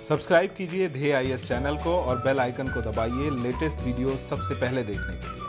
Subscribe कीजिए ध्येय IAS channel को और बेल आइकन को दबाइए लेटेस्ट वीडियो सबसे पहले देखने के लिए।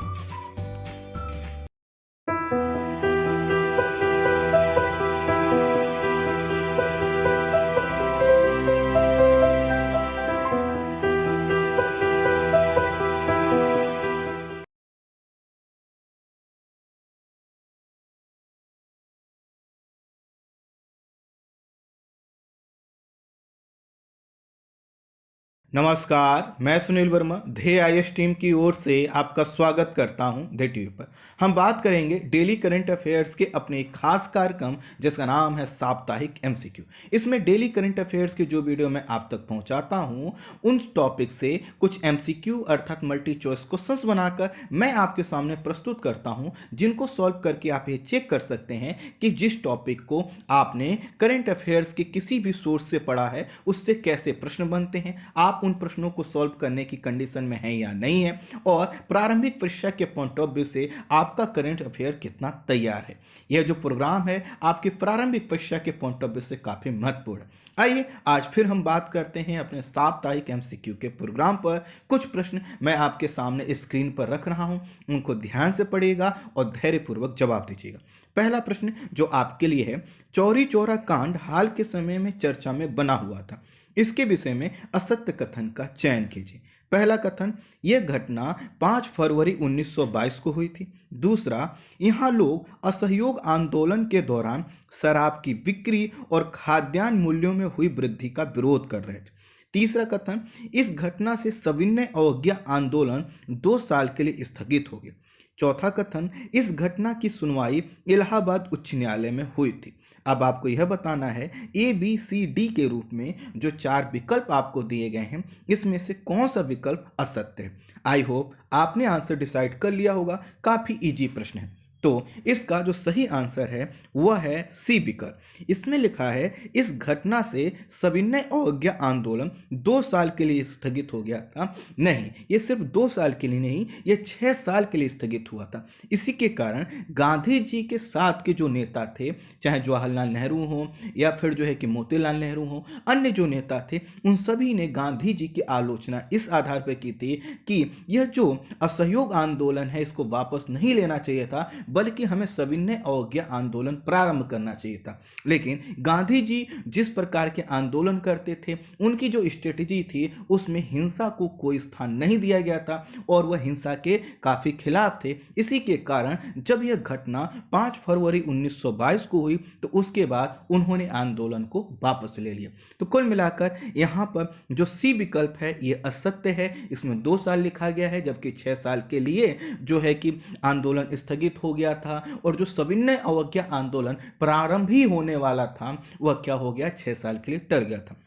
नमस्कार, मैं सुनील वर्मा ध्येय आईएएस टीम की ओर से आपका स्वागत करता हूं ध्येय टीवी पर। हम बात करेंगे डेली करंट अफेयर्स के अपने एक खास कार्यक्रम जिसका नाम है साप्ताहिक एमसीक्यू। इसमें डेली करंट अफेयर्स की जो वीडियो मैं आप तक पहुंचाता हूं, उन टॉपिक से कुछ एमसीक्यू अर्थात मल्टी चॉइस क्वेश्चंस बनाकर मैं आपके सामने प्रस्तुत करता हूं, जिनको सॉल्व करके आप ये चेक कर सकते हैं कि जिस टॉपिक को आपने करंट अफेयर्स के किसी भी सोर्स से पढ़ा है उससे कैसे प्रश्न बनते हैं, आप उन प्रश्नों को सॉल्व करने की कंडीशन में है या नहीं है, और प्रारंभिक परीक्षा के पॉइंट ऑफ व्यू से आपका करंट अफेयर कितना तैयार है। यह जो प्रोग्राम है आपके प्रारंभिक परीक्षा के पॉइंट ऑफ व्यू से काफी महत्वपूर्ण है। आइए आज फिर हम बात करते हैं अपने साप्ताहिक एमसीक्यू के प्रोग्राम पर। कुछ प्रश्न मैं आपके सामने स्क्रीन पर रख रहा हूं, उनको ध्यान से पढ़िएगा और धैर्यपूर्वक जवाब दीजिएगा। पहला प्रश्न जो आपके लिए है, चौरी चौरा कांड हाल के समय में चर्चा में बना हुआ था, इसके विषय में असत्य कथन का चयन कीजिए। पहला कथन, यह घटना 5 फरवरी 1922 को हुई थी। दूसरा, यहां लोग असहयोग आंदोलन के दौरान शराब की बिक्री और खाद्यान्न मूल्यों में हुई वृद्धि का विरोध कर रहे थे। तीसरा कथन, इस घटना से सविनय अवज्ञा आंदोलन 2 साल के लिए स्थगित हो गया। चौथा कथन, इस घटना की सुनवाई इलाहाबाद उच्च न्यायालय में हुई थी। अब आपको यह बताना है ए बी सी डी के रूप में जो 4 विकल्प आपको दिए गए हैं, इसमें से कौन सा विकल्प असत्य है। आई होप आपने आंसर डिसाइड कर लिया होगा। काफी इजी प्रश्न है। तो इसका जो सही आंसर है वह है सी विकल्प। इसमें लिखा है, इस घटना से सविनय अवज्ञा आंदोलन 2 साल के लिए स्थगित हो गया था। नहीं, ये सिर्फ 2 साल के लिए नहीं, ये 6 साल के लिए स्थगित हुआ था। इसी के कारण गांधी जी के साथ के जो नेता थे, चाहे जवाहरलाल नेहरू हो या फिर जो है कि मोतीलाल नेहरू हो, अन्य जो नेता थे, उन सभी ने गांधी जी की आलोचना इस आधार पर की थी कि यह जो असहयोग आंदोलन है इसको वापस नहीं लेना चाहिए था, बल्कि हमें सविनय अवज्ञा आंदोलन प्रारंभ करना चाहिए था। लेकिन गांधी जी जिस प्रकार के आंदोलन करते थे, उनकी जो स्ट्रेटेजी थी उसमें हिंसा को कोई स्थान नहीं दिया गया था और वह हिंसा के काफी खिलाफ थे। इसी के कारण जब यह घटना 5 फरवरी 1922 को हुई तो उसके बाद उन्होंने आंदोलन को वापस ले लिया। तो कुल मिलाकर यहाँ पर जो सी विकल्प है ये असत्य है। इसमें 2 साल लिखा गया है, जबकि 6 साल के लिए जो है कि आंदोलन स्थगित हो गया था, और जो सविनय अवज्ञा आंदोलन प्रारंभ ही होने वाला था वह क्या हो गया, 6 साल के लिए टल गया था।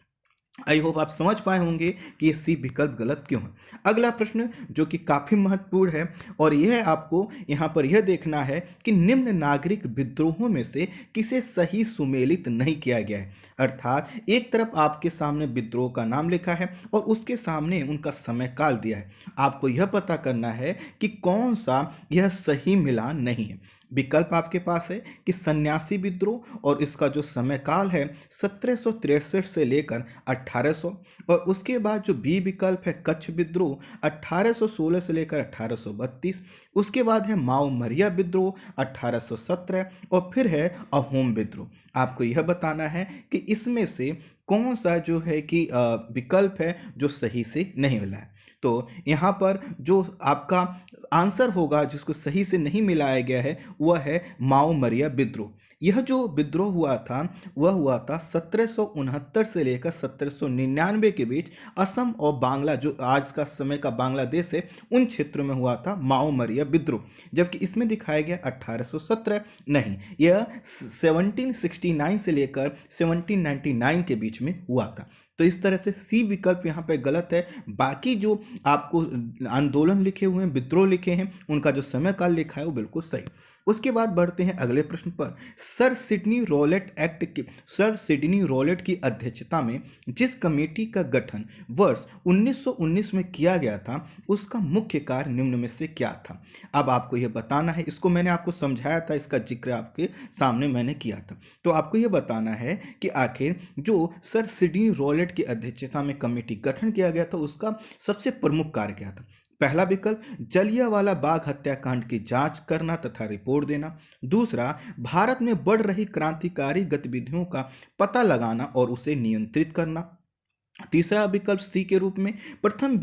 आई होप आप समझ पाए होंगे कि ये सी विकल्प गलत क्यों है। अगला प्रश्न जो कि काफी महत्वपूर्ण है, और यह आपको यहाँ पर यह देखना है कि निम्न नागरिक विद्रोहों में से किसे सही सुमेलित नहीं किया गया है। अर्थात एक तरफ आपके सामने विद्रोह का नाम लिखा है और उसके सामने उनका समय काल दिया है। आपको यह पता करना है कि कौन सा यह सही मिलान नहीं है। विकल्प आपके पास है कि सन्यासी विद्रोह, और इसका जो समय काल है 1763 से लेकर 1800, और उसके बाद जो बी विकल्प है कच्छ विद्रोह 1816 से लेकर 1832, उसके बाद है माओ मरिया विद्रोह 1817, और फिर है अहोम विद्रोह। आपको यह बताना है कि इसमें से कौन सा जो है कि विकल्प है जो सही से नहीं मिला है। तो यहाँ पर जो आपका आंसर होगा जिसको सही से नहीं मिलाया गया है वह है माओ मरिया विद्रोह। यह जो विद्रोह हुआ था वह हुआ था 1769 से लेकर 1799 के बीच असम और बांग्ला, जो आज का समय का बांग्लादेश है, उन क्षेत्रों में हुआ था माओ मरिया विद्रोह। जबकि इसमें दिखाया गया 1817, नहीं, यह 1769 से लेकर 1799 के बीच में हुआ था। तो इस तरह से सी विकल्प यहाँ पे गलत है। बाकी जो आपको आंदोलन लिखे हुए हैं, विद्रोह लिखे हैं, उनका जो समय काल लिखा है वो बिल्कुल सही। उसके बाद बढ़ते हैं अगले प्रश्न पर। सर सिडनी रॉलेट की अध्यक्षता में जिस कमेटी का गठन वर्ष 1919 में किया गया था उसका मुख्य कार्य निम्न में से क्या था। अब आपको यह बताना है, इसको मैंने आपको समझाया था, इसका जिक्र आपके सामने मैंने किया था। तो आपको यह बताना है कि आखिर जो सर सिडनी रॉलेट की अध्यक्षता में कमेटी गठन किया गया था उसका सबसे प्रमुख कार्य क्या था। पहला विकल्प जलियांवाला बाग हत्याकांड की जांच करना तथा रिपोर्ट देना। दूसरा, भारत में बढ़ रही क्रांतिकारी गतिविधियों का पता लगाना और उसे नियंत्रित करना। तीसरा विकल्प सी के रूप में प्रथम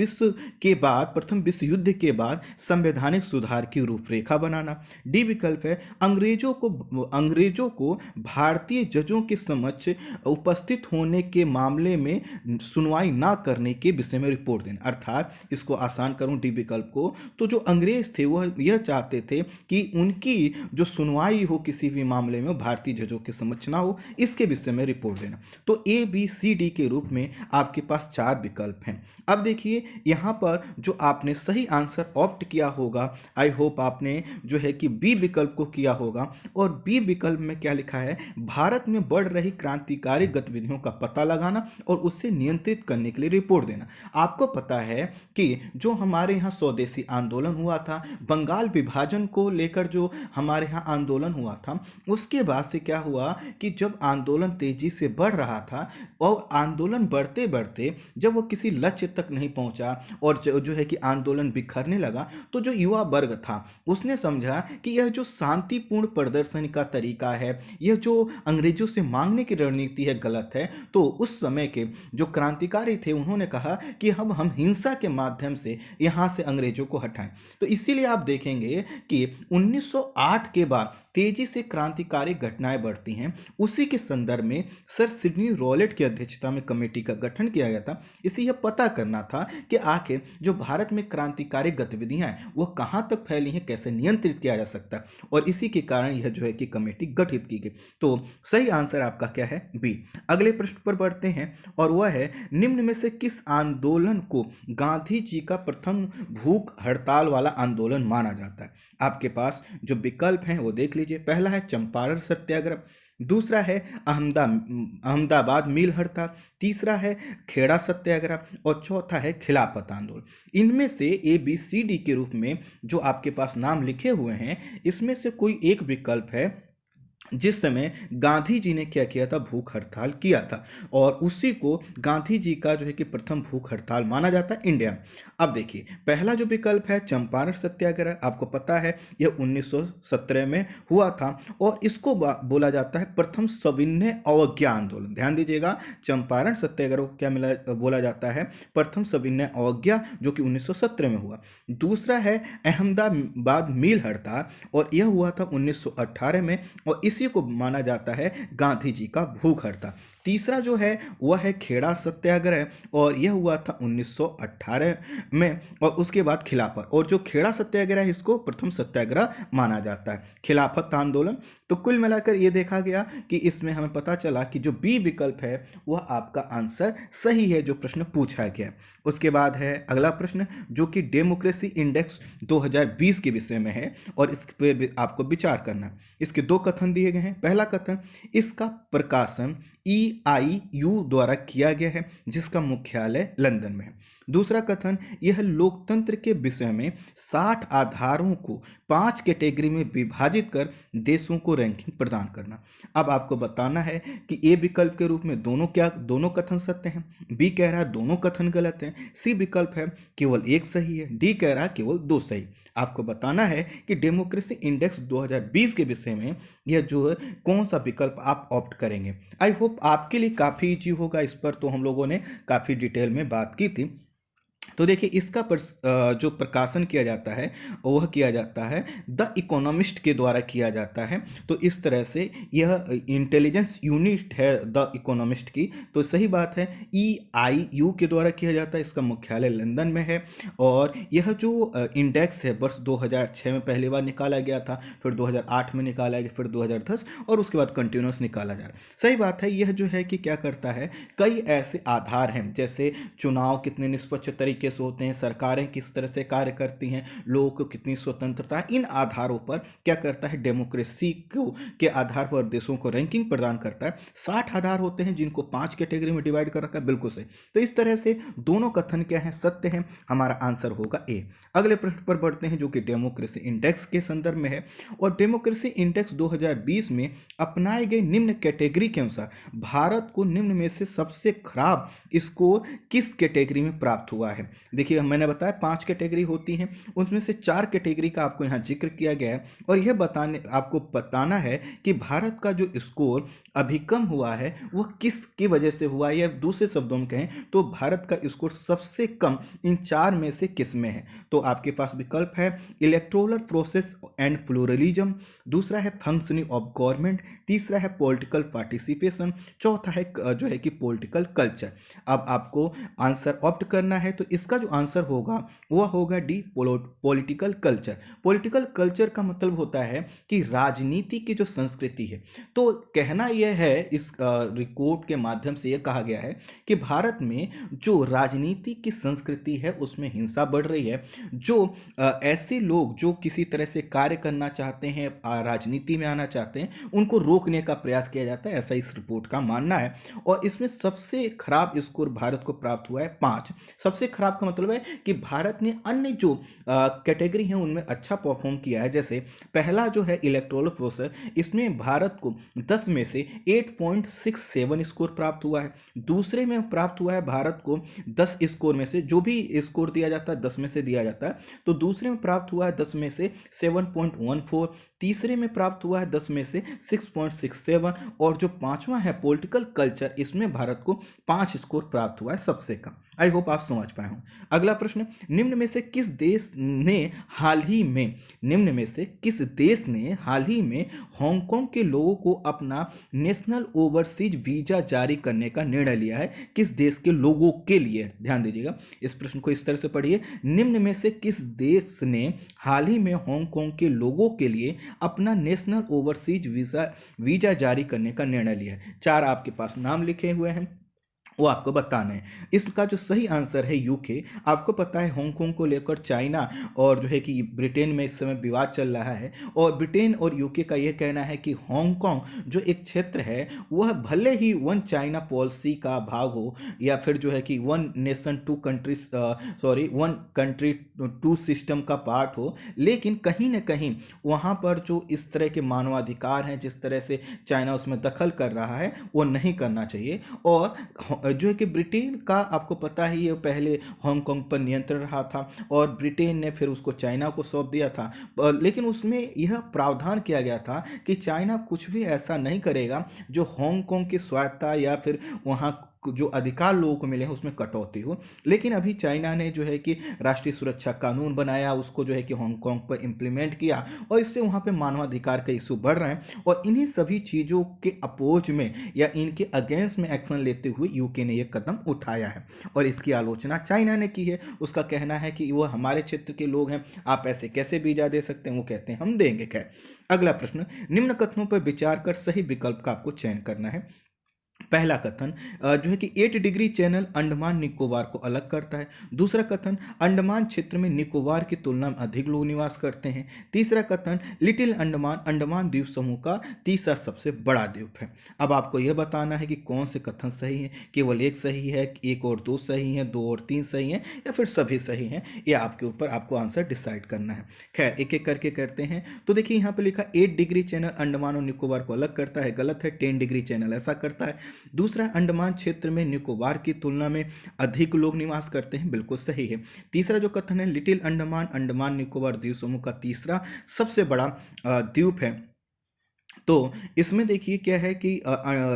विश्व युद्ध के बाद संवैधानिक सुधार की रूपरेखा बनाना। डी विकल्प है अंग्रेजों को भारतीय जजों के समक्ष उपस्थित होने के मामले में सुनवाई ना करने के विषय में रिपोर्ट देना। अर्थात इसको आसान करूं डी विकल्प को, तो जो अंग्रेज थे वह यह चाहते थे कि उनकी जो सुनवाई हो किसी भी मामले में भारतीय जजों के समक्ष ना हो, इसके विषय में रिपोर्ट देना। तो ए बी सी डी के रूप में आपके पास 4 विकल्प हैं। अब देखिए यहां पर जो आपने सही आंसर ऑप्ट किया होगा, आई होप आपने जो है कि बी विकल्प को किया होगा। और बी विकल्प में क्या लिखा है, भारत में बढ़ रही क्रांतिकारी गतिविधियों का पता लगाना और उससे नियंत्रित करने के लिए रिपोर्ट देना। आपको पता है कि जो हमारे यहाँ स्वदेशी आंदोलन हुआ था, बंगाल विभाजन को लेकर जो हमारे यहाँ आंदोलन हुआ था, उसके बाद से क्या हुआ कि जब आंदोलन तेजी से बढ़ रहा था और आंदोलन बढ़ते बढ़ते जब वो किसी लक्ष्य तक नहीं पहुंचा और जो है कि आंदोलन बिखरने लगा, तो जो युवा वर्ग था उसने समझा कि यह जो शांतिपूर्ण प्रदर्शन का तरीका है, यह जो अंग्रेजों से मांगने की रणनीति है, गलत है। तो उस समय के जो क्रांतिकारी थे उन्होंने कहा कि हम हिंसा के माध्यम से यहां से अंग्रेजों को हटाएं। तो इसीलिए आप देखेंगे कि 1908 के बाद तेजी से क्रांतिकारी घटनाएं बढ़ती हैं। उसी के संदर्भ में सर सिडनी रॉलेट की अध्यक्षता में कमेटी का गठन किया गया था। इसे यह पता करना था कि आखिर जो भारत में क्रांतिकारी गतिविधियां हैं वो कहां तक फैली हैं, कैसे नियंत्रित किया जा सकता है, और इसी के कारण यह जो है कि कमेटी गठित की गई। तो सही आंसर आपका क्या है, बी। अगले प्रश्न पर बढ़ते हैं और वह है निम्न में से किस आंदोलन को गांधी जी का प्रथम भूख हड़ताल वाला आंदोलन माना जाता है। आपके पास जो विकल्प हैं वो देख लीजिए। पहला है चंपारण सत्याग्रह, दूसरा है अहमदाबाद मिल हड़ताल, तीसरा है खेड़ा सत्याग्रह और चौथा है खिलाफत आंदोलन। इनमें से ए बी सी डी के रूप में जो आपके पास नाम लिखे हुए हैं, इसमें से कोई एक विकल्प है जिस समय गांधी जी ने क्या किया था, भूख हड़ताल किया था, और उसी को गांधी जी का जो है कि प्रथम भूख हड़ताल माना जाता है इंडिया में। अब देखिए पहला जो विकल्प है चंपारण सत्याग्रह, आपको पता है यह 1917 में हुआ था और इसको बोला जाता है प्रथम सविनय अवज्ञा आंदोलन। ध्यान दीजिएगा, चंपारण सत्याग्रह को क्या बोला जाता है, प्रथम सविनय अवज्ञा, जो कि 1917 में हुआ। दूसरा है अहमदाबाद मिल हड़ताल और यह हुआ था 1918 में और इसी को माना जाता है गांधी जी का भूख हड़ताल। तीसरा जो है वह है खेड़ा सत्याग्रह और यह हुआ था 1918 में और उसके बाद खिलाफत, और जो खेड़ा सत्याग्रह है इसको प्रथम सत्याग्रह माना जाता है। खिलाफत आंदोलन। तो कुल मिलाकर यह देखा गया कि इसमें हमें पता चला कि जो बी विकल्प है वह आपका आंसर सही है जो प्रश्न पूछा गया। उसके बाद है अगला प्रश्न जो कि डेमोक्रेसी इंडेक्स 2020 के विषय में है और इस पर आपको विचार करना है। इसके 2 कथन दिए गए हैं। पहला कथन, इसका प्रकाशन EIU द्वारा किया गया है जिसका मुख्यालय लंदन में है। दूसरा कथन, यह लोकतंत्र के विषय में 60 आधारों को 5 कैटेगरी में विभाजित कर देशों को रैंकिंग प्रदान करना। अब आपको बताना है कि ए विकल्प के रूप में दोनों कथन सत्य हैं, बी कह रहा है दोनों कथन गलत हैं, सी विकल्प है केवल एक सही है, डी कह रहा है केवल 2 सही। आपको बताना है कि डेमोक्रेसी इंडेक्स 2020 के विषय में यह जो है कौन सा विकल्प आप ऑप्ट करेंगे। आई होप आपके लिए काफ़ी इजी होगा, इस पर तो हम लोगों ने काफ़ी डिटेल में बात की थी। तो देखिए इसका जो प्रकाशन किया जाता है वह किया जाता है द इकोनॉमिस्ट के द्वारा किया जाता है। तो इस तरह से यह इंटेलिजेंस यूनिट है द इकोनॉमिस्ट की, तो सही बात है EIU के द्वारा किया जाता है, इसका मुख्यालय लंदन में है। और यह जो इंडेक्स है वर्ष 2006 में पहली बार निकाला गया था, फिर 2008 में निकाला गया, फिर 2010 और उसके बाद कंटिन्यूस निकाला जा रहा है। सही बात है, यह जो है कि क्या करता है, कई ऐसे आधार हैं जैसे चुनाव कितने निष्पक्ष तरीके तरीके से होते हैं, सरकारें किस तरह से कार्य करती हैं, लोगों को कितनी स्वतंत्रता है, इन आधारों पर क्या करता है, डेमोक्रेसी को के आधार पर देशों को रैंकिंग प्रदान करता है। 60 आधार होते हैं जिनको 5 कैटेगरी में डिवाइड कर रखा है, बिल्कुल सही। तो इस तरह से दोनों कथन क्या है, सत्य है। हमारा आंसर होगा ए। अगले प्रश्न पर बढ़ते हैं जो कि डेमोक्रेसी इंडेक्स के संदर्भ में है। और डेमोक्रेसी इंडेक्स 2020 में अपनाए गए निम्न कैटेगरी के अनुसार भारत को निम्न में से सबसे खराब स्कोर किस कैटेगरी में प्राप्त हुआ है। देखिए मैंने बताया 5 कैटेगरी होती हैं, उसमें से 4 कैटेगरी का आपको यहाँ जिक्र किया गया है और यह आपको बताना है कि भारत का जो स्कोर अभी कम हुआ है वह किसकी वजह से हुआ है, या दूसरे शब्दों में कहें तो भारत का स्कोर सबसे कम इन 4 में से किस में है। तो आपके पास विकल्प है इलेक्टोरल प्रोसेस एंड प्लूरलिज्म, दूसरा है फंक्शनिंग ऑफ गवर्नमेंट, तीसरा है पॉलिटिकल पार्टिसिपेशन, चौथा है जो है कि पॉलिटिकल कल्चर। अब आपको आंसर ऑप्ट करना है, तो इसका जो आंसर होगा वह होगा D, political culture. Political culture का मतलब होता है कि राजनीति की जो संस्कृति है। तो कहना यह है, इस रिपोर्ट के माध्यम से यह कहा गया है कि भारत में जो राजनीति की संस्कृति है उसमें हिंसा बढ़ रही है। जो ऐसे लोग जो किसी तरह से कार्य करना चाहते हैं, राजनीति में आना चाहते हैं, उनको रोकने का प्रयास किया जाता है, ऐसा इस रिपोर्ट का मानना है। और इसमें सबसे खराब स्कोर भारत को प्राप्त हुआ है 5। सबसे खराब का मतलब है कि भारत ने अन्य जो कैटेगरी हैं उनमें अच्छा परफॉर्म किया है। जैसे पहला जो है इलेक्टोरल प्रोसेस, इसमें भारत को 10 में से 8.67 स्कोर प्राप्त हुआ है। दूसरे में प्राप्त हुआ है भारत को 10 स्कोर में से, जो भी स्कोर दिया जाता है 10 में से दिया जाता है, तो दूसरे में प्राप्त हुआ है 10 में से 7.14, तीसरे में प्राप्त हुआ है 10 में से 6.67 और जो पांचवा है पॉलिटिकल कल्चर, इसमें भारत को 5 स्कोर प्राप्त हुआ है, सबसे कम। आई होप आप समझ पाए हों। अगला प्रश्न, निम्न में से किस देश ने हाल ही में हांगकांग के लोगों को अपना नेशनल ओवरसीज वीजा जारी करने का निर्णय लिया है। किस देश के लोगों के लिए, ध्यान दीजिएगा इस प्रश्न को इस तरह से पढ़िए, निम्न में से किस देश ने हाल ही में हांगकांग के लोगों के लिए अपना नेशनल ओवरसीज वीजा जारी करने का निर्णय लिया है। 4 आपके पास नाम लिखे हुए हैं, वो आपको बताना है। इसका जो सही आंसर है यूके। आपको पता है हांगकांग को लेकर चाइना और जो है कि ब्रिटेन में इस समय विवाद चल रहा है, और ब्रिटेन और यूके का यह कहना है कि हांगकांग जो एक क्षेत्र है वह भले ही वन चाइना पॉलिसी का भाग हो, या फिर जो है कि वन कंट्री टू सिस्टम का पार्ट हो, लेकिन कहीं ना कहीं वहाँ पर जो इस तरह के मानवाधिकार हैं, जिस तरह से चाइना उसमें दखल कर रहा है, वो नहीं करना चाहिए। और जो है कि ब्रिटेन का आपको पता ही है पहले हांगकांग पर नियंत्रण रहा था, और ब्रिटेन ने फिर उसको चाइना को सौंप दिया था, लेकिन उसमें यह प्रावधान किया गया था कि चाइना कुछ भी ऐसा नहीं करेगा जो हांगकांग की स्वायत्तता या फिर वहाँ जो अधिकार लोगों को मिले हैं उसमें कटौती हो। लेकिन अभी चाइना ने जो है कि राष्ट्रीय सुरक्षा कानून बनाया, उसको जो है कि हांगकांग पर इम्प्लीमेंट किया, और इससे वहाँ पे मानवाधिकार के इशू बढ़ रहे हैं। और इन्हीं सभी चीज़ों के अपोज में या इनके अगेंस्ट में एक्शन लेते हुए यूके ने यह कदम उठाया है, और इसकी आलोचना चाइना ने की है। उसका कहना है कि वो हमारे क्षेत्र के लोग हैं, आप ऐसे कैसे वीजा दे सकते हैं। वो कहते हैं हम देंगे। खैर, अगला प्रश्न, निम्न कथनों पर विचार कर सही विकल्प का आपको चयन करना है। पहला कथन जो है कि 8 डिग्री चैनल अंडमान निकोबार को अलग करता है। दूसरा कथन, अंडमान क्षेत्र में निकोबार की तुलना में अधिक लोग निवास करते हैं। तीसरा कथन, लिटिल अंडमान अंडमान द्वीप समूह का तीसरा सबसे बड़ा द्वीप है। अब आपको यह बताना है कि कौन से कथन सही है। केवल एक सही है, एक और दो सही हैं, 2 और 3 सही हैं, या फिर सभी सही हैं। यह आपके ऊपर आपको आंसर डिसाइड करना है। खैर, एक एक करके करते हैं। तो देखिए यहाँ पे लिखा 8 डिग्री चैनल अंडमान और निकोबार को अलग करता है, गलत है। 10 डिग्री चैनल ऐसा करता है। दूसरा, अंडमान क्षेत्र में निकोबार की तुलना में अधिक लोग निवास करते हैं, बिल्कुल सही है। तीसरा जो कथन है, लिटिल अंडमान अंडमान निकोबार द्वीप समूह का तीसरा सबसे बड़ा द्वीप है। तो इसमें देखिए क्या है कि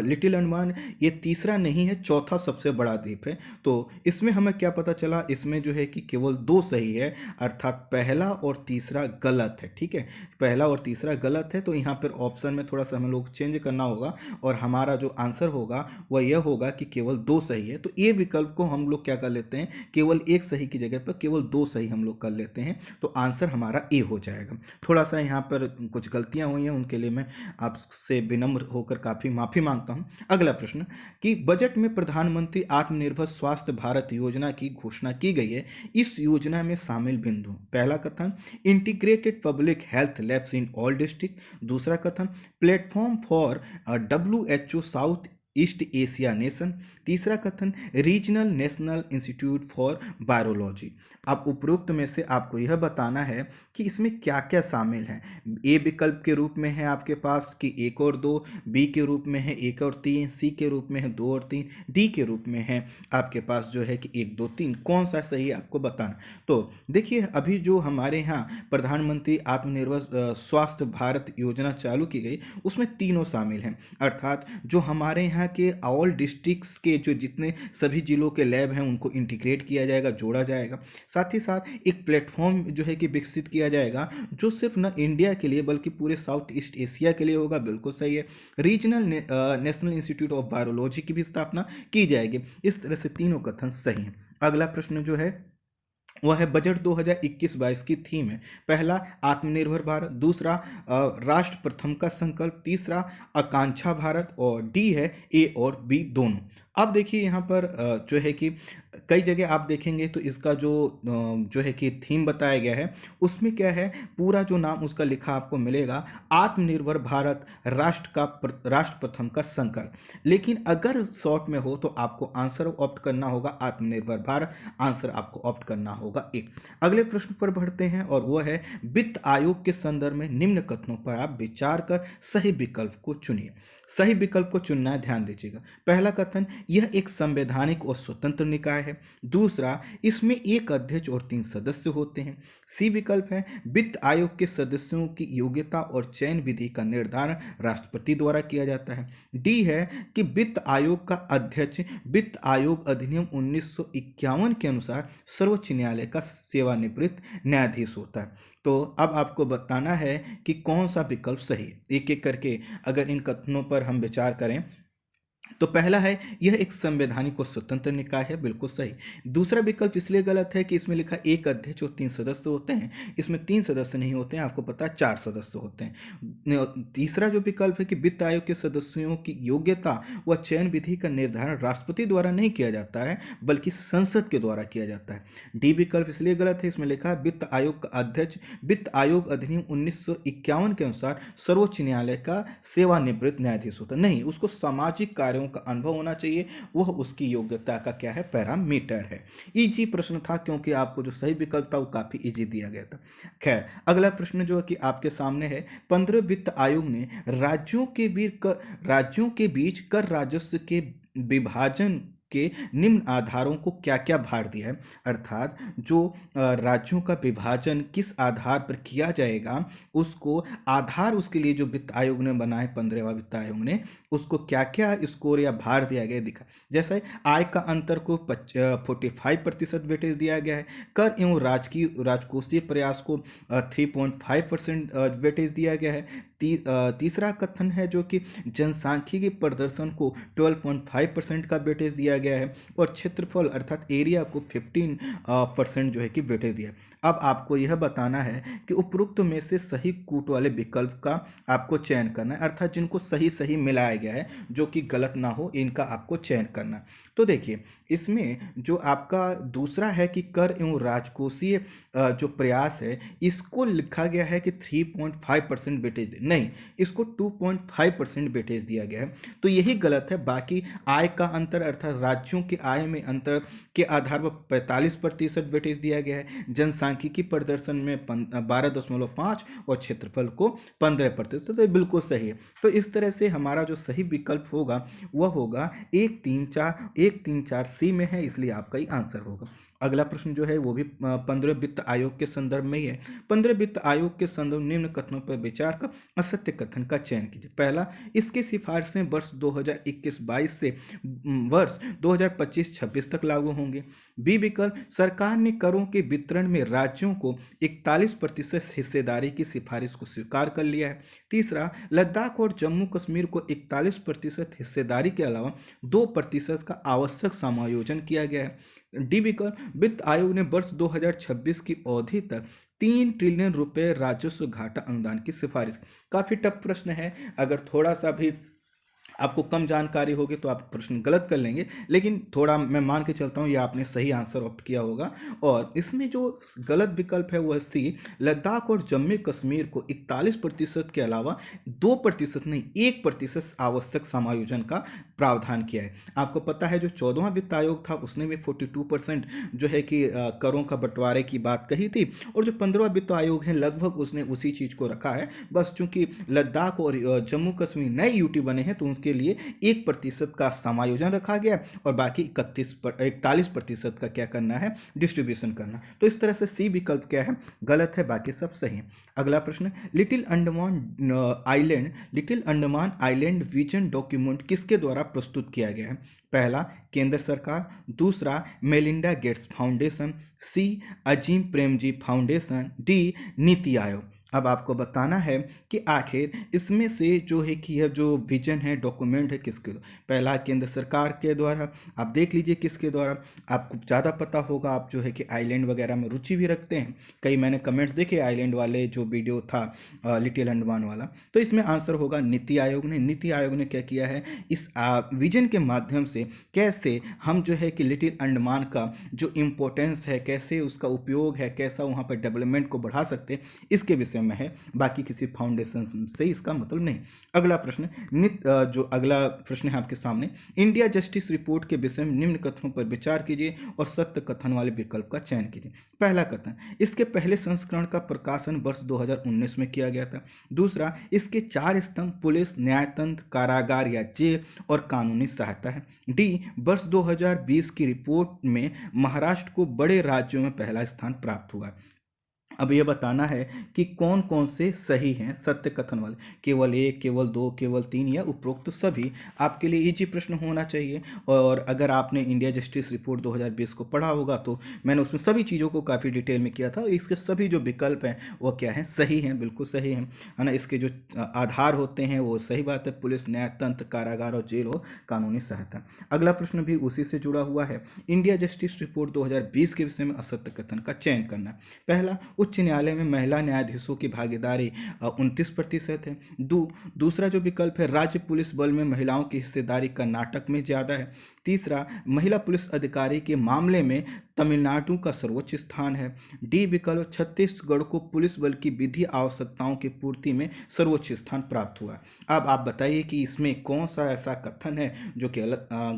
लिटिल अंडमान ये तीसरा नहीं है, चौथा सबसे बड़ा द्वीप है। तो इसमें हमें क्या पता चला, इसमें जो है कि केवल 2 सही है, अर्थात पहला और तीसरा गलत है। ठीक है, पहला और तीसरा गलत है। तो यहाँ पर ऑप्शन में थोड़ा सा हमें लोग चेंज करना होगा, और हमारा जो आंसर होगा वह यह होगा कि केवल 2 सही है। तो ये विकल्प को हम लोग क्या कर लेते हैं, केवल एक सही की जगह पर केवल 2 सही हम लोग कर लेते हैं। तो आंसर हमारा ए हो जाएगा। थोड़ा सा यहाँ पर कुछ गलतियाँ हुई हैं, उनके लिए मैं आपसे विनम्र होकर काफ़ी माफ़ी मांगता हूं। अगला प्रश्न कि बजट में प्रधानमंत्री आत्मनिर्भर स्वास्थ्य भारत योजना की घोषणा की गई है। इस योजना में शामिल बिंदु: पहला कथन, integrated public health labs in all district. दूसरा कथन, platform for WHO south east Asia nation. तीसरा कथन, regional national institute for virology. अब उपरोक्त में से आपको यह बताना है कि इसमें क्या क्या शामिल है। ए विकल्प के रूप में है आपके पास कि एक और दो, बी के रूप में है एक और तीन, सी के रूप में है दो और तीन, डी के रूप में है आपके पास जो है कि एक दो तीन। कौन सा सही है आपको बताना। तो देखिए, अभी जो हमारे यहाँ प्रधानमंत्री आत्मनिर्भर स्वास्थ्य भारत योजना चालू की गई, उसमें तीनों शामिल हैं। अर्थात जो हमारे यहाँ के ऑल डिस्ट्रिक्ट्स के जो जितने सभी जिलों के लैब हैं उनको इंटीग्रेट किया जाएगा, जोड़ा जाएगा। साथ ही साथ एक प्लेटफॉर्म जो है कि विकसित किया जाएगा, जो सिर्फ न इंडिया के लिए बल्कि पूरे साउथ ईस्ट एशिया के लिए होगा। बिल्कुल सही है। Regional national institute of virology की भी स्थापना की जाएगी। इस तरह से तीनों कथन सही हैं। अगला प्रश्न जो है वह है बजट 2021-22 की थीम है। पहला, आत्मनिर्भर भारत। दूसरा, राष्ट्र प्रथम का संकल्प। तीसरा, आकांक्षा भारत। और डी है ए और बी दोनों। अब देखिए यहाँ पर जो है कि कई जगह आप देखेंगे तो इसका जो है कि थीम बताया गया है, उसमें क्या है, पूरा जो नाम उसका लिखा आपको मिलेगा, आत्मनिर्भर भारत राष्ट्र प्रथम का संकल्प। लेकिन अगर शॉर्ट में हो तो आपको आंसर ऑप्ट करना होगा आत्मनिर्भर भारत। आंसर आपको ऑप्ट करना होगा एक। अगले प्रश्न पर बढ़ते हैं और वह है वित्त आयोग के संदर्भ में निम्न कथनों पर आप विचार कर सही विकल्प को चुनिए। सही विकल्प को चुनना है, ध्यान दीजिएगा। पहला कथन, यह एक संवैधानिक और स्वतंत्र निकाय है। दूसरा, इसमें एक अध्यक्ष और 3 सदस्य होते हैं। सी विकल्प है, वित्त आयोग के सदस्यों की योग्यता और चयन विधि का निर्धारण राष्ट्रपति द्वारा किया जाता है। डी है कि वित्त आयोग का अध्यक्ष वित्त आयोग अधिनियम 1951 के अनुसार सर्वोच्च न्यायालय का सेवानिवृत्त न्यायाधीश होता है। तो अब आपको बताना है कि कौन सा विकल्प सही है। एक एक करके अगर इन कथनों पर हम विचार करें तो पहला है, यह एक संवैधानिक और स्वतंत्र निकाय है। बिल्कुल सही। दूसरा विकल्प इसलिए गलत है कि इसमें लिखा एक अध्यक्ष और 3 सदस्य होते हैं। इसमें 3 सदस्य नहीं होते हैं, आपको पता है 4 सदस्य होते हैं। तीसरा जो विकल्प है कि वित्त आयोग के सदस्यों की योग्यता व चयन विधि का निर्धारण राष्ट्रपति द्वारा नहीं किया जाता है बल्कि संसद के द्वारा किया जाता है। डी विकल्प इसलिए गलत है, इसमें लिखा है वित्त आयोग का अध्यक्ष वित्त आयोग अधिनियम 1951 के अनुसार सर्वोच्च न्यायालय का सेवानिवृत्त न्यायाधीश होता है। नहीं, उसको सामाजिक कार्यों का अनुभव होना चाहिए, वह उसकी योग्यता का क्या है, पैरामीटर है। इजी प्रश्न था क्योंकि आपको जो सही विकल्प था वो काफी इजी दिया गया था। खैर, अगला प्रश्न जो कि आपके सामने है, 15 वित्त आयोग ने राज्यों के बीच कर राजस्व के विभाजन के निम्न आधारों को क्या क्या भार दिया है। अर्थात जो राज्यों का विभाजन किस आधार पर किया जाएगा, उसको आधार उसके लिए जो वित्त आयोग ने बनाए 15वां वित्त आयोग ने, उसको क्या क्या स्कोर या भार दिया गया दिखा। जैसे आय का अंतर को 45% वेटेज दिया गया है। कर एवं राजकोषीय प्रयास को 3.5% वेटेज दिया गया है। तीसरा कथन है जो कि जनसांख्यिकी प्रदर्शन को 12.5% का वेटेज दिया गया है। और क्षेत्रफल अर्थात एरिया को 15% जो है कि वेटेज दिया है। अब आपको यह बताना है कि उपरोक्त में से सही कूट वाले विकल्प का आपको चयन करना है। अर्थात जिनको सही सही मिलाया गया है, जो कि गलत ना हो, इनका आपको चयन करना है। तो देखिए, इसमें जो आपका दूसरा है कि कर एवं राजकोषीय जो प्रयास है, इसको लिखा गया है कि 3.5% वेटेज, नहीं, इसको 2.5% वेटेज दिया गया है। तो यही गलत है। बाकी आय का अंतर अर्थात राज्यों के आय में अंतर के आधार पर 45% वेटेज दिया गया है। जनसांख्यिकी प्रदर्शन में 12.5 और क्षेत्रफल को 15%। तो बिल्कुल सही है। तो इस तरह से हमारा जो सही विकल्प होगा वह होगा 1, 3, 4 सी में है, इसलिए आपका ही आंसर होगा। अगला प्रश्न जो है वो भी 15 वित्त आयोग के संदर्भ में ही है। 15 वित्त आयोग के संदर्भ निम्न कथनों पर विचार कर असत्य कथन का चयन कीजिए। पहला, इसकी सिफारिशें वर्ष 2021-22 से वर्ष 2025-26 तक लागू होंगे। बी विकल्प, सरकार ने करों के वितरण में राज्यों को 41% हिस्सेदारी की सिफारिश को स्वीकार कर लिया है। तीसरा, लद्दाख और जम्मू कश्मीर को 41% हिस्सेदारी के अलावा 2% का आवश्यक समायोजन किया गया है। डी विकल्प, वित्त आयोग ने वर्ष 2026 की अवधि तक 3 ट्रिलियन रुपए राजस्व घाटा अनुदान की सिफारिश। काफी टफ प्रश्न है, अगर थोड़ा सा भी आपको कम जानकारी होगी तो आप प्रश्न गलत कर लेंगे, लेकिन थोड़ा मैं मान के चलता हूँ ये आपने सही आंसर ऑप्ट किया होगा। और इसमें जो गलत विकल्प है वो है सी, लद्दाख और जम्मू कश्मीर को 41% के अलावा 2% नहीं 1% आवश्यक समायोजन का प्रावधान किया है। आपको पता है जो 14वां वित्त आयोग था उसने भी 42% जो है कि करों का बंटवारे की बात कही थी, और जो 15वां वित्त आयोग है लगभग उसने उसी चीज को रखा है। बस चूंकि लद्दाख और जम्मू कश्मीर नए यूटी बने हैं तो उनके लिए 1% का समायोजन रखा गया और बाकी 41% का क्या करना है, डिस्ट्रीब्यूशन करना। तो इस तरह से सी विकल्प क्या है, गलत है, बाकी सब सही है। अगला प्रश्न, little Andaman island vision document किसके द्वारा प्रस्तुत किया गया है? पहला केंद्र सरकार, दूसरा मेलिंडा गेट्स फाउंडेशन, सी अजीम प्रेमजी फाउंडेशन, डी नीति आयोग। अब आपको बताना है कि आखिर इसमें से जो है कि यह जो विजन है, डॉक्यूमेंट है, किसके द्वारा? पहला केंद्र सरकार के द्वारा, आप देख लीजिए किसके द्वारा, आपको ज़्यादा पता होगा, आप जो है कि आइलैंड वगैरह में रुचि भी रखते हैं। कई मैंने कमेंट्स देखे आइलैंड वाले जो वीडियो था लिटिल अंडमान वाला, तो इसमें आंसर होगा नीति आयोग ने। नीति आयोग ने क्या किया है, इस विजन के माध्यम से कैसे हम जो है कि लिटिल अंडमान का जो इम्पोर्टेंस है, कैसे उसका उपयोग है, कैसा वहाँ पर डेवलपमेंट को बढ़ा सकते हैं, इसके विषय में है, बाकी किसी फाउंडेशन से इसका मतलब नहीं। अगला प्रश्न, जो अगला प्रश्न है आपके सामने, इंडिया जस्टिस रिपोर्ट के विषय में निम्न कथनों पर विचार कीजिए और सत्य कथन वाले विकल्प का चयन कीजिए। पहला कथन, इसके पहले संस्करण का प्रकाशन वर्ष 2019 में किया गया था। दूसरा, इसके 4 स्तंभ पुलिस, न्यायतंत्र, कारागार या जेल और कानूनी सहायता है। डी, वर्ष 2020 की रिपोर्ट में महाराष्ट्र को बड़े राज्यों में पहला स्थान प्राप्त हुआ। अब ये बताना है कि कौन कौन से सही हैं सत्य कथन वाले, केवल 1, केवल 2, केवल 3 या उपरोक्त सभी। आपके लिए इजी प्रश्न होना चाहिए, और अगर आपने इंडिया जस्टिस रिपोर्ट 2020 को पढ़ा होगा तो मैंने उसमें सभी चीज़ों को काफ़ी डिटेल में किया था। इसके सभी जो विकल्प हैं वो क्या हैं, सही हैं, बिल्कुल सही हैं, है ना। इसके जो आधार होते हैं वो सही बात है, पुलिस, न्यायतंत्र, कारागार और जेल और कानूनी सहायता। अगला प्रश्न भी उसी से जुड़ा हुआ है, इंडिया जस्टिस रिपोर्ट 2020 के विषय में असत्य कथन का चयन करना। पहला, उच्च न्यायालय में महिला न्यायाधीशों की भागीदारी 29% है। दूसरा जो विकल्प है, राज्य पुलिस बल में महिलाओं की हिस्सेदारी कर्नाटक में ज़्यादा है। तीसरा, महिला पुलिस अधिकारी के मामले में तमिलनाडु का सर्वोच्च स्थान है। डी विकल्प, छत्तीसगढ़ को पुलिस बल की विधि आवश्यकताओं की पूर्ति में सर्वोच्च स्थान प्राप्त हुआ। अब आप बताइए कि इसमें कौन सा ऐसा कथन है जो कि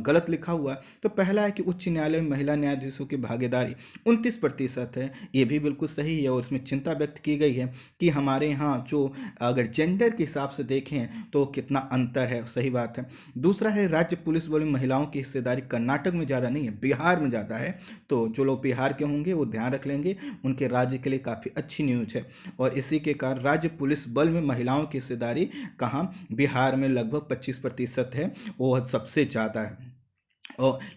गलत लिखा हुआ है। तो पहला है कि उच्च न्यायालय में महिला न्यायाधीशों की भागीदारी 29% है, ये भी बिल्कुल सही है, और इसमें चिंता व्यक्त की गई है कि हमारे यहाँ जो अगर जेंडर के हिसाब से देखें तो कितना अंतर है, सही बात है। दूसरा है, राज्य पुलिस बल में महिलाओं की हिस्सेदारी कर्नाटक में ज़्यादा नहीं है, बिहार में ज़्यादा है। तो जो लोग बिहार के होंगे वो ध्यान रख लेंगे, उनके राज्य के लिए काफ़ी अच्छी न्यूज है। और इसी के कारण राज्य पुलिस बल में महिलाओं की हिस्सेदारी कहाँ, बिहार में लगभग 25% है, वो सबसे ज़्यादा है।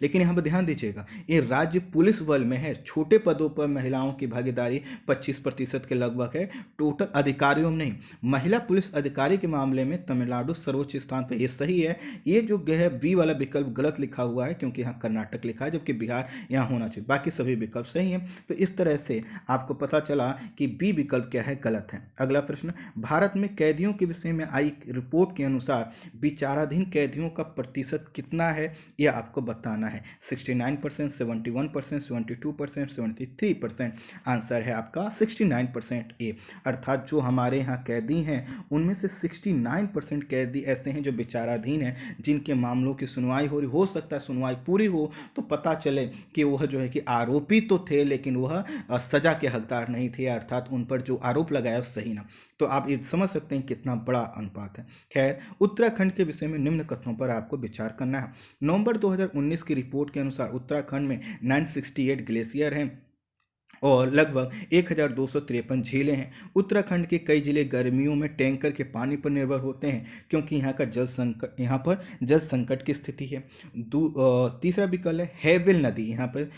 लेकिन यहाँ पर ध्यान दीजिएगा, ये राज्य पुलिस बल में है, छोटे पदों पर महिलाओं की भागीदारी 25% के लगभग है, टोटल अधिकारियों में नहीं। महिला पुलिस अधिकारी के मामले में तमिलनाडु सर्वोच्च स्थान पर, ये सही है। ये जो है बी वाला विकल्प गलत लिखा हुआ है क्योंकि यहाँ कर्नाटक लिखा है, जबकि बिहार यहाँ होना चाहिए, बाकी सभी विकल्प सही हैं। तो इस तरह से आपको पता चला कि बी विकल्प क्या है, गलत है। अगला प्रश्न, भारत में कैदियों के विषय में आई रिपोर्ट के अनुसार विचाराधीन कैदियों का प्रतिशत कितना है, यह आपको बताना है। 69%, 71%, 72%, 73%। आंसर है आपका 69% ए, अर्थात जो हमारे यहाँ कैदी हैं उनमें से 69% कैदी ऐसे हैं जो विचाराधीन हैं, जिनके मामलों की सुनवाई हो सकता है सुनवाई पूरी हो तो पता चले कि वह जो है कि आरोपी तो थे लेकिन वह सजा के हकदार नहीं थे, अर्थात उन पर जो आरोप लगाया सही ना। तो आप ये समझ सकते हैं कितना बड़ा अनुपात है। खैर, उत्तराखंड के विषय में निम्न कथनों पर आपको विचार करना है। नवंबर 2019 की रिपोर्ट के अनुसार उत्तराखंड में 968 ग्लेशियर हैं और लगभग 1253 झीलें हैं। उत्तराखंड के कई जिले गर्मियों में टैंकर के पानी पर निर्भर होते हैं क्योंकि यहाँ पर जल संकट की स्थिति है। तीसरा विकल्प है हेविल नदी, यहाँ पर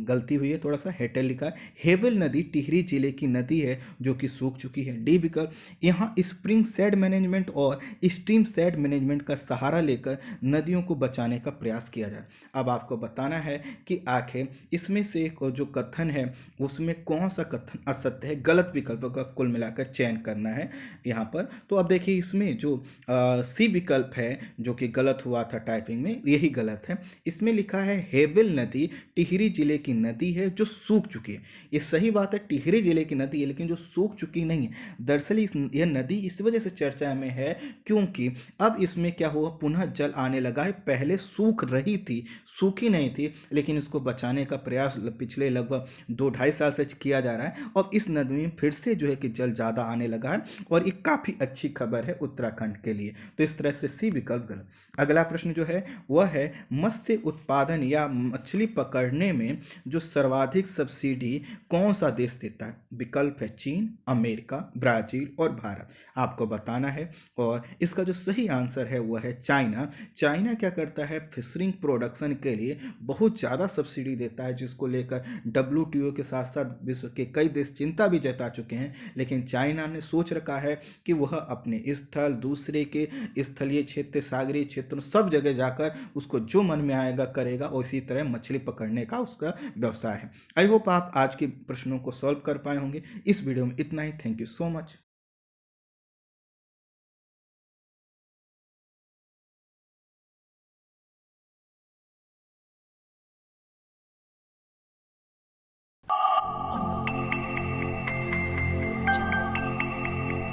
गलती हुई है, थोड़ा सा हेटल लिखा है, हेविल नदी टिहरी जिले की नदी है जो कि सूख चुकी है। डी विकल्प, यहाँ स्प्रिंग सेड मैनेजमेंट और स्ट्रीम सेड मैनेजमेंट का सहारा लेकर नदियों को बचाने का प्रयास किया जाए। अब आपको बताना है कि आखिर इसमें से जो कथन है उसमें कौन सा कथन असत्य है, गलत विकल्पों का कुल मिलाकर चयन करना है यहाँ पर। तो अब देखिए इसमें जो सी विकल्प है जो कि गलत हुआ था टाइपिंग में, यही गलत है। इसमें लिखा है हेवेल नदी टिहरी जिले की नदी है जो सूख चुकी है। ये सही बात है, टिहरी जिले की नदी है लेकिन जो सूख चुकी नहीं है। दरअसल यह नदी इस वजह से चर्चा में है क्योंकि अब इसमें क्या हुआ, पुनः जल आने लगा है। पहले सूख रही थी, सूखी नहीं थी, लेकिन इसको बचाने का प्रयास पिछले लगभग 2-2.5 साल से किया जा रहा है और इस नदी में फिर से जो है कि जल ज़्यादा आने लगा है और एक काफ़ी अच्छी खबर है उत्तराखंड के लिए। तो इस तरह से सी विकल्प गलत। अगला प्रश्न जो है वह है मत्स्य उत्पादन या मछली पकड़ने में जो सर्वाधिक सब्सिडी कौन सा देश देता है। विकल्प है चीन, अमेरिका, ब्राजील और भारत। आपको बताना है और इसका जो सही आंसर है वह है चाइना। चाइना क्या करता है, फिशरिंग प्रोडक्शन के लिए बहुत ज़्यादा सब्सिडी देता है, जिसको लेकर WTO के साथ साथ विश्व के कई देश चिंता भी जता चुके हैं। लेकिन चाइना ने सोच रखा है कि वह अपने स्थल, दूसरे के स्थलीय क्षेत्र, सागरीय क्षेत्रों, सब जगह जाकर उसको जो मन में आएगा करेगा और इसी तरह मछली पकड़ने का उसका व्यवसाय है। आई होप आप आज के प्रश्नों को सॉल्व कर पाए होंगे। इस वीडियो में इतना ही। Thank you so much.